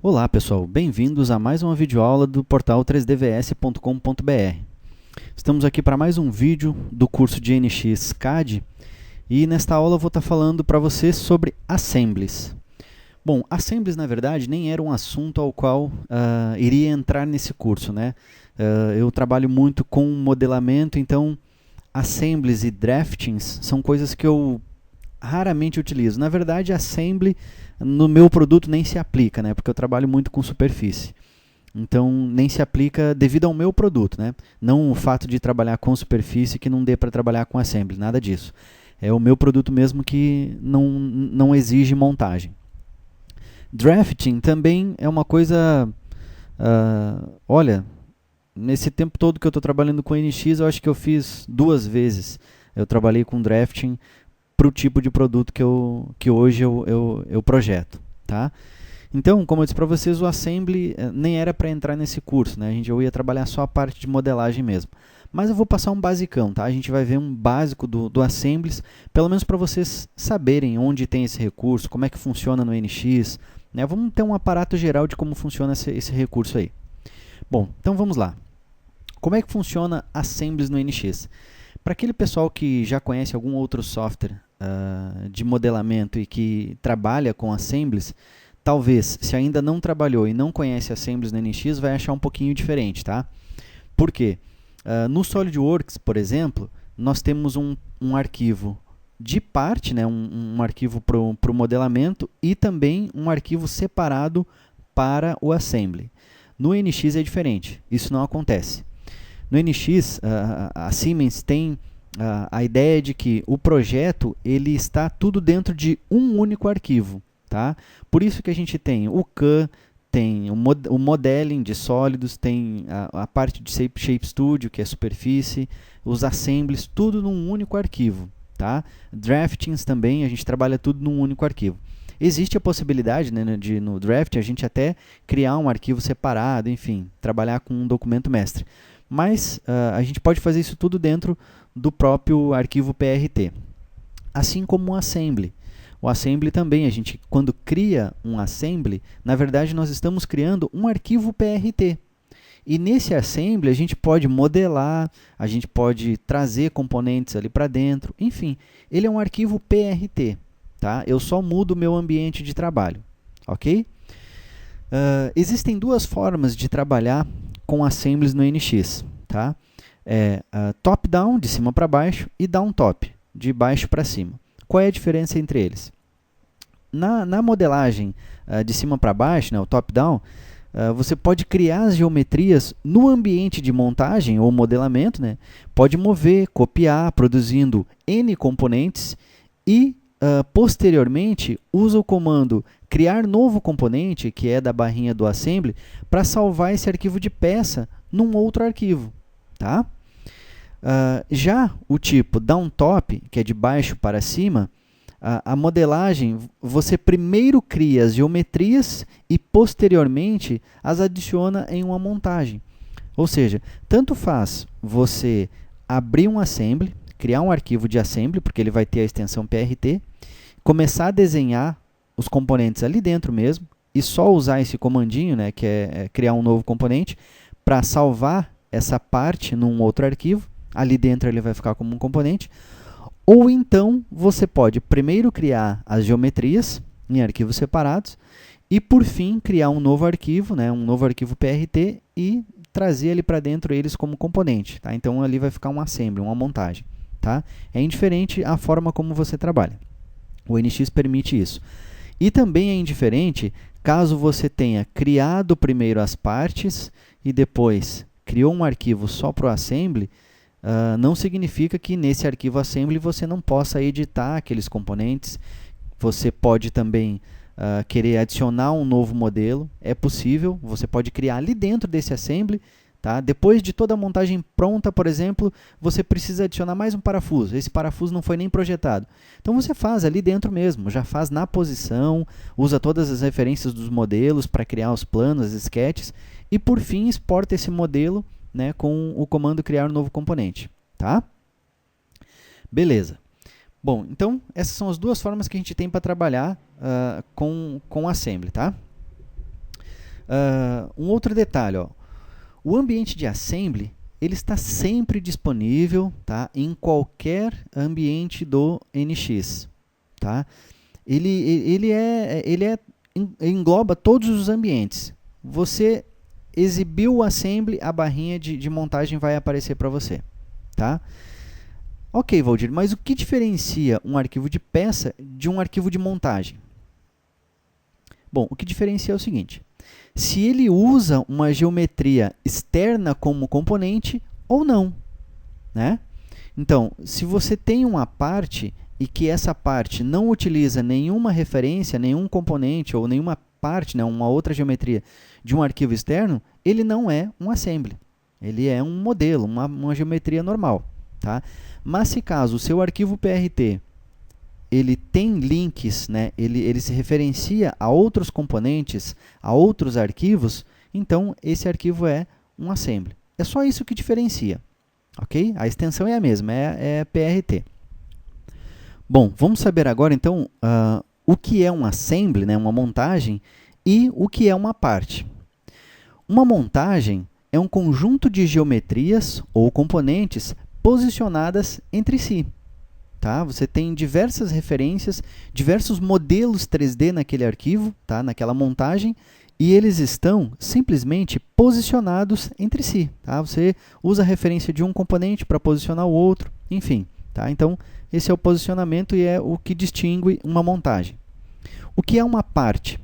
Olá pessoal, bem-vindos a mais uma videoaula do portal 3dvs.com.br. Estamos aqui para mais um vídeo do curso de NX CAD e nesta aula eu vou estar falando para vocês sobre assemblies. Bom, assemblies na verdade nem era um assunto ao qual iria entrar nesse curso, né? Eu trabalho muito com modelamento, então assemblies e draftings são coisas que eu raramente utilizo. Na verdade, assembly no meu produto nem se aplica, né? Porque eu trabalho muito com superfície. Então, nem se aplica devido ao meu produto, né? Não o fato de trabalhar com superfície que não dê para trabalhar com assembly, nada disso. É o meu produto mesmo que não exige montagem. Drafting também é uma coisa... olha, nesse tempo todo que eu estou trabalhando com NX, eu acho que eu fiz 2 vezes. Eu trabalhei com drafting para o tipo de produto que hoje eu projeto, tá? Então, como eu disse para vocês, o Assembly nem era para entrar nesse curso, né? Eu ia trabalhar só a parte de modelagem mesmo. Mas eu vou passar um basicão, tá? A gente vai ver um básico do Assemblies, pelo menos para vocês saberem onde tem esse recurso, como é que funciona no NX, né? Vamos ter um aparato geral de como funciona esse recurso aí. Bom, então vamos lá. Como é que funciona Assemblies no NX? Para aquele pessoal que já conhece algum outro software de modelamento e que trabalha com Assemblies, talvez, se ainda não trabalhou e não conhece Assemblies no NX, vai achar um pouquinho diferente, tá? Por quê? No SolidWorks, por exemplo, nós temos um arquivo de parte, né, um arquivo para o modelamento e também um arquivo separado para o Assembly. No NX é diferente, isso não acontece. No NX, a Siemens tem a ideia de que o projeto ele está tudo dentro de um único arquivo. Tá? Por isso que a gente tem o CAM, tem o modeling de sólidos, tem a parte de Shape Studio, que é superfície, os assemblies, tudo num único arquivo. Tá? Draftings também, a gente trabalha tudo num único arquivo. Existe a possibilidade, né, de no draft a gente até criar um arquivo separado, enfim, trabalhar com um documento mestre. Mas a gente pode fazer isso tudo dentro do próprio arquivo PRT. Assim como o assembly. O assembly também, a gente quando cria um assembly, na verdade nós estamos criando um arquivo PRT. E nesse assembly a gente pode modelar, a gente pode trazer componentes ali para dentro, enfim, ele é um arquivo PRT. Tá? Eu só mudo o meu ambiente de trabalho, ok? Existem 2 formas de trabalhar com assemblies no NX. Tá? Top-down, de cima para baixo, e down-top, de baixo para cima. Qual é a diferença entre eles? Na modelagem de cima para baixo, né, o top-down, você pode criar as geometrias no ambiente de montagem ou modelamento, né? Pode mover, copiar, produzindo N componentes e, posteriormente, usa o comando criar novo componente, que é da barrinha do assembly, para salvar esse arquivo de peça num outro arquivo. Tá? Já o tipo down-top, que é de baixo para cima, a modelagem, você primeiro cria as geometrias e posteriormente as adiciona em uma montagem. Ou seja, tanto faz você abrir um assembly, criar um arquivo de assembly, porque ele vai ter a extensão PRT, começar a desenhar os componentes ali dentro mesmo, e só usar esse comandinho, né, que é criar um novo componente, para salvar essa parte num outro arquivo. Ali dentro ele vai ficar como um componente. Ou então, você pode primeiro criar as geometrias em arquivos separados e, por fim, criar um novo arquivo, né, um novo arquivo PRT e trazer ali para dentro eles como componente. Tá? Então, ali vai ficar um assembly, uma montagem. Tá? É indiferente a forma como você trabalha. O NX permite isso. E também é indiferente caso você tenha criado primeiro as partes e depois criou um arquivo só para o assembly. Não significa que nesse arquivo assembly você não possa editar aqueles componentes. Você pode também querer adicionar um novo modelo. É possível, você pode criar ali dentro desse assembly. Tá? Depois de toda a montagem pronta, por exemplo, você precisa adicionar mais um parafuso. Esse parafuso não foi nem projetado. Então você faz ali dentro mesmo, já faz na posição, usa todas as referências dos modelos para criar os planos, as sketches, e por fim exporta esse modelo, né, com o comando criar um novo componente. Tá? Beleza. Bom, então essas são as 2 formas que a gente tem para trabalhar com Assembly. Tá? Um outro detalhe, ó. O ambiente de assembly ele está sempre disponível, tá, em qualquer ambiente do NX. Tá? Ele engloba todos os ambientes. Você exibiu o assembly, a barrinha de montagem vai aparecer para você. Tá? Ok, Valdir, mas o que diferencia um arquivo de peça de um arquivo de montagem? Bom, o que diferencia é o seguinte: se ele usa uma geometria externa como componente ou não, né? Então, se você tem uma parte e que essa parte não utiliza nenhuma referência, nenhum componente ou nenhuma parte, né, uma outra geometria de um arquivo externo, ele não é um assembly. Ele é um modelo, uma geometria normal. Tá? Mas se caso o seu arquivo PRT ele tem links, né, ele se referencia a outros componentes, a outros arquivos, então esse arquivo é um assembly. É só isso que diferencia. Ok? A extensão é a mesma, é PRT. Bom, vamos saber agora então o que é um assembly, né, uma montagem, e o que é uma parte. Uma montagem é um conjunto de geometrias ou componentes posicionadas entre si. Tá? Você tem diversas referências, diversos modelos 3D naquele arquivo, tá? Naquela montagem, e eles estão simplesmente posicionados entre si. Tá? Você usa a referência de um componente para posicionar o outro, enfim. Tá? Então, esse é o posicionamento e é o que distingue uma montagem. O que é uma parte?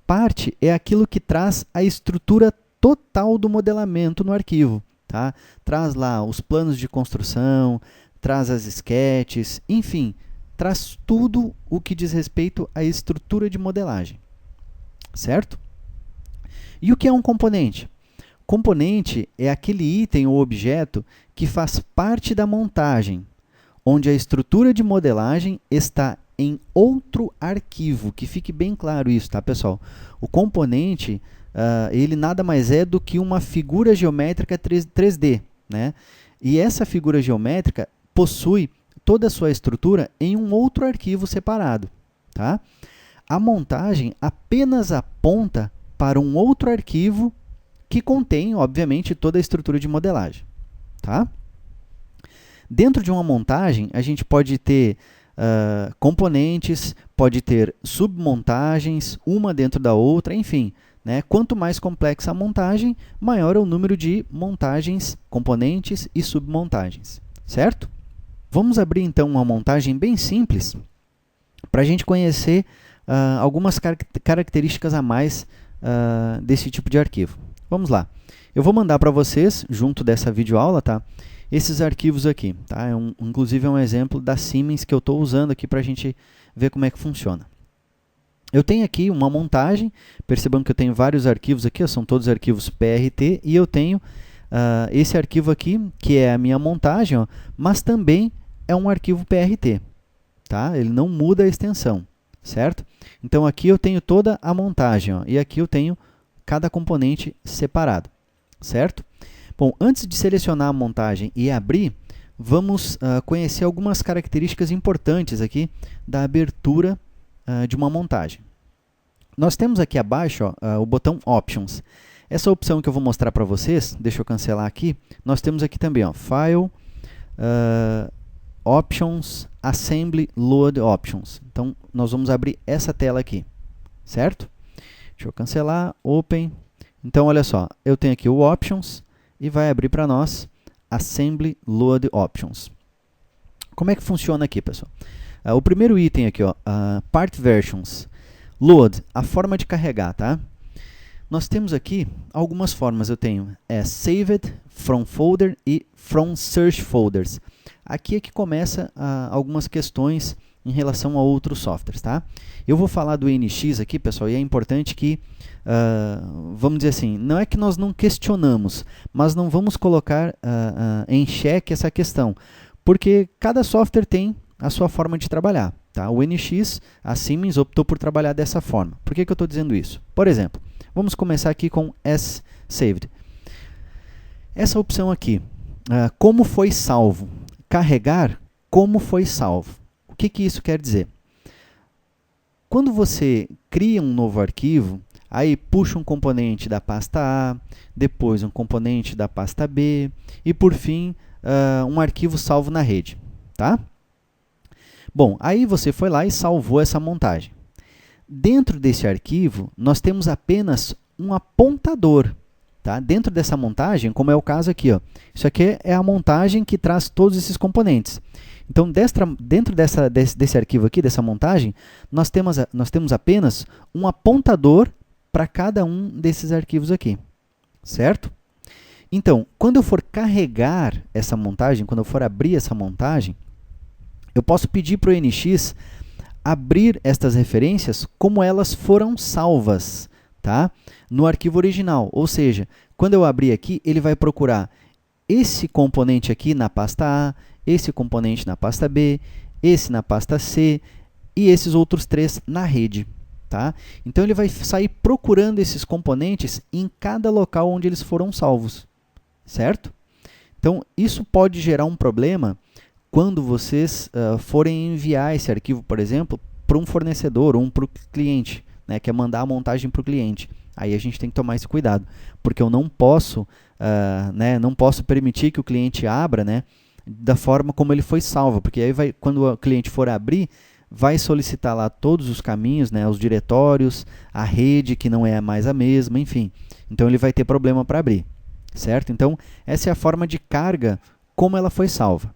Parte é aquilo que traz a estrutura total do modelamento no arquivo. Tá? Traz lá os planos de construção, traz as sketches, enfim, traz tudo o que diz respeito à estrutura de modelagem. Certo? E o que é um componente? Componente é aquele item ou objeto que faz parte da montagem, onde a estrutura de modelagem está em outro arquivo, que fique bem claro isso, tá, pessoal? O componente, ele nada mais é do que uma figura geométrica 3D, né? E essa figura geométrica possui toda a sua estrutura em um outro arquivo separado, tá? A montagem apenas aponta para um outro arquivo que contém, obviamente, toda a estrutura de modelagem, tá? Dentro de uma montagem, a gente pode ter componentes, pode ter submontagens, uma dentro da outra, enfim. Né? Quanto mais complexa a montagem, maior é o número de montagens, componentes e submontagens. Certo? Vamos abrir, então, uma montagem bem simples para a gente conhecer algumas características a mais desse tipo de arquivo. Vamos lá. Eu vou mandar para vocês, junto dessa videoaula, tá? Esses arquivos aqui. Tá? Inclusive, é um exemplo da Siemens que eu estou usando aqui para a gente ver como é que funciona. Eu tenho aqui uma montagem, percebam que eu tenho vários arquivos aqui, são todos arquivos PRT, e eu tenho esse arquivo aqui, que é a minha montagem, ó, mas também é um arquivo PRT. Tá? Ele não muda a extensão, certo? Então, aqui eu tenho toda a montagem, ó, e aqui eu tenho cada componente separado, certo? Bom, antes de selecionar a montagem e abrir, vamos conhecer algumas características importantes aqui da abertura de uma montagem. Nós temos aqui abaixo o botão Options. Essa opção que eu vou mostrar para vocês, deixa eu cancelar aqui, nós temos aqui também, ó, File, Options, Assembly, Load Options. Então, nós vamos abrir essa tela aqui, certo? Deixa eu cancelar, Open. Então, olha só, eu tenho aqui o Options e vai abrir para nós Assembly, Load Options. Como é que funciona aqui, pessoal? O primeiro item aqui, ó, Part Versions. Load, a forma de carregar, tá? Nós temos aqui algumas formas. Eu tenho Saved, From Folder e From Search Folders. Aqui é que começa algumas questões em relação a outros softwares, tá? Eu vou falar do NX aqui, pessoal, e é importante que, vamos dizer assim, não é que nós não questionamos, mas não vamos colocar em xeque essa questão, porque cada software tem a sua forma de trabalhar. Tá? O NX, a Siemens optou por trabalhar dessa forma. Por que eu estou dizendo isso? Por exemplo, vamos começar aqui com Saved. Essa opção aqui, como foi salvo? Carregar como foi salvo. O que isso quer dizer? Quando você cria um novo arquivo, aí puxa um componente da pasta A, depois um componente da pasta B e, por fim, um arquivo salvo na rede. Tá? Bom, aí você foi lá e salvou essa montagem. Dentro desse arquivo, nós temos apenas um apontador. Tá? Dentro dessa montagem, como é o caso aqui, ó, isso aqui é a montagem que traz todos esses componentes. Então, dentro desse arquivo aqui, dessa montagem, nós temos apenas um apontador para cada um desses arquivos aqui, certo? Então, quando eu for carregar essa montagem, quando eu for abrir essa montagem, eu posso pedir para o NX abrir estas referências como elas foram salvas, tá? No arquivo original. Ou seja, quando eu abrir aqui, ele vai procurar esse componente aqui na pasta A, esse componente na pasta B, esse na pasta C e esses outros 3 na rede. Tá? Então, ele vai sair procurando esses componentes em cada local onde eles foram salvos. Certo? Então, isso pode gerar um problema quando vocês forem enviar esse arquivo, por exemplo, para um fornecedor ou para o cliente, né, quer mandar a montagem para o cliente. Aí a gente tem que tomar esse cuidado, porque eu não posso, não posso permitir que o cliente abra, né, da forma como ele foi salvo, porque aí quando o cliente for abrir, vai solicitar lá todos os caminhos, né, os diretórios, a rede que não é mais a mesma, enfim. Então, ele vai ter problema para abrir, certo? Então, essa é a forma de carga como ela foi salva.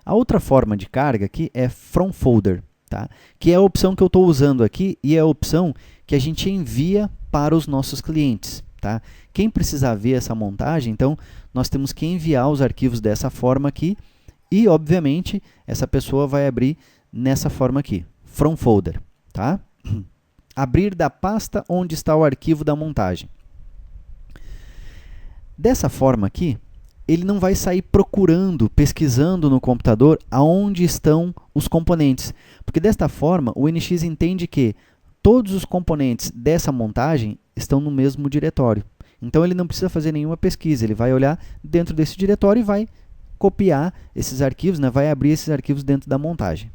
A outra forma de carga aqui é from folder, tá? Que é a opção que eu estou usando aqui e é a opção que a gente envia para os nossos clientes. Tá? Quem precisar ver essa montagem, então, nós temos que enviar os arquivos dessa forma aqui e, obviamente, essa pessoa vai abrir nessa forma aqui, from folder. Tá? Abrir da pasta onde está o arquivo da montagem. Dessa forma aqui, ele não vai sair procurando, pesquisando no computador aonde estão os componentes, porque desta forma o NX entende que todos os componentes dessa montagem estão no mesmo diretório. Então, ele não precisa fazer nenhuma pesquisa, ele vai olhar dentro desse diretório e vai copiar esses arquivos, né? Vai abrir esses arquivos dentro da montagem.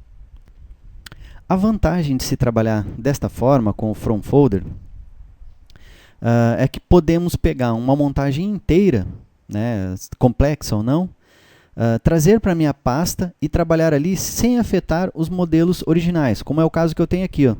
A vantagem de se trabalhar desta forma, com o from folder, é que podemos pegar uma montagem inteira, né, complexa ou não, trazer para a minha pasta e trabalhar ali sem afetar os modelos originais, como é o caso que eu tenho aqui. Ó,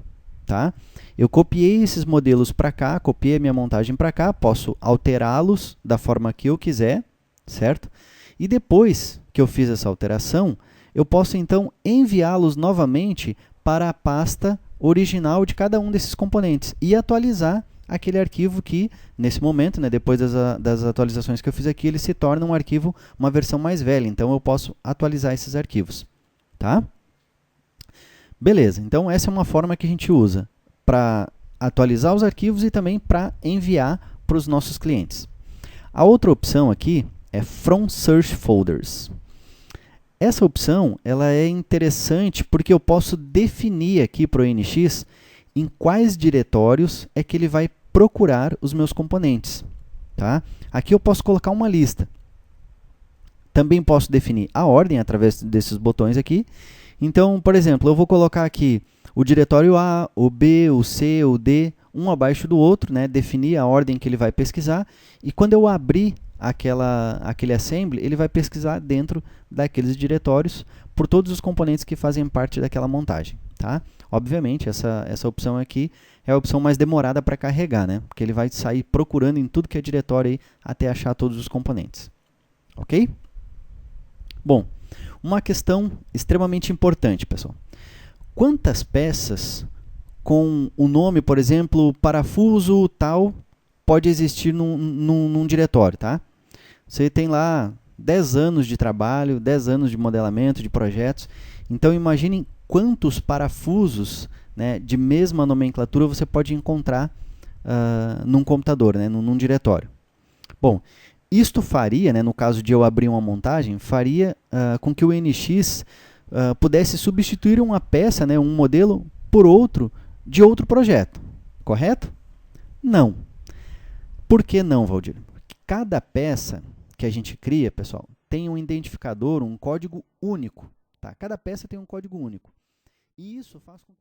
tá? Eu copiei esses modelos para cá, copiei a minha montagem para cá, posso alterá-los da forma que eu quiser, certo? E depois que eu fiz essa alteração, eu posso então enviá-los novamente para a pasta original de cada um desses componentes e atualizar aquele arquivo que, nesse momento, né, depois das atualizações que eu fiz aqui, ele se torna um arquivo, uma versão mais velha. Então, eu posso atualizar esses arquivos. Tá? Beleza, então essa é uma forma que a gente usa para atualizar os arquivos e também para enviar para os nossos clientes. A outra opção aqui é From Search Folders. Essa opção ela é interessante porque eu posso definir aqui para o NX em quais diretórios é que ele vai procurar os meus componentes. Tá? Aqui eu posso colocar uma lista. Também posso definir a ordem através desses botões aqui. Então, por exemplo, eu vou colocar aqui o diretório A, o B, o C, o D, um abaixo do outro, né? Definir a ordem que ele vai pesquisar. E quando eu abrir aquele assembly, ele vai pesquisar dentro daqueles diretórios por todos os componentes que fazem parte daquela montagem. Tá? Obviamente, essa opção aqui é a opção mais demorada para carregar, né? Porque ele vai sair procurando em tudo que é diretório aí, até achar todos os componentes. Ok? Bom, uma questão extremamente importante, pessoal. Quantas peças com o nome, por exemplo, parafuso tal, pode existir num diretório? Tá? Você tem lá 10 anos de trabalho, 10 anos de modelamento, de projetos. Então, imaginem quantos parafusos, né, de mesma nomenclatura você pode encontrar num computador, né, num diretório. Bom, isto faria, né, no caso de eu abrir uma montagem, faria com que o NX pudesse substituir uma peça, né, um modelo, por outro de outro projeto. Correto? Não. Por que não, Valdir? Porque cada peça que a gente cria, pessoal, tem um identificador, um código único. Tá? Cada peça tem um código único. E isso faz com que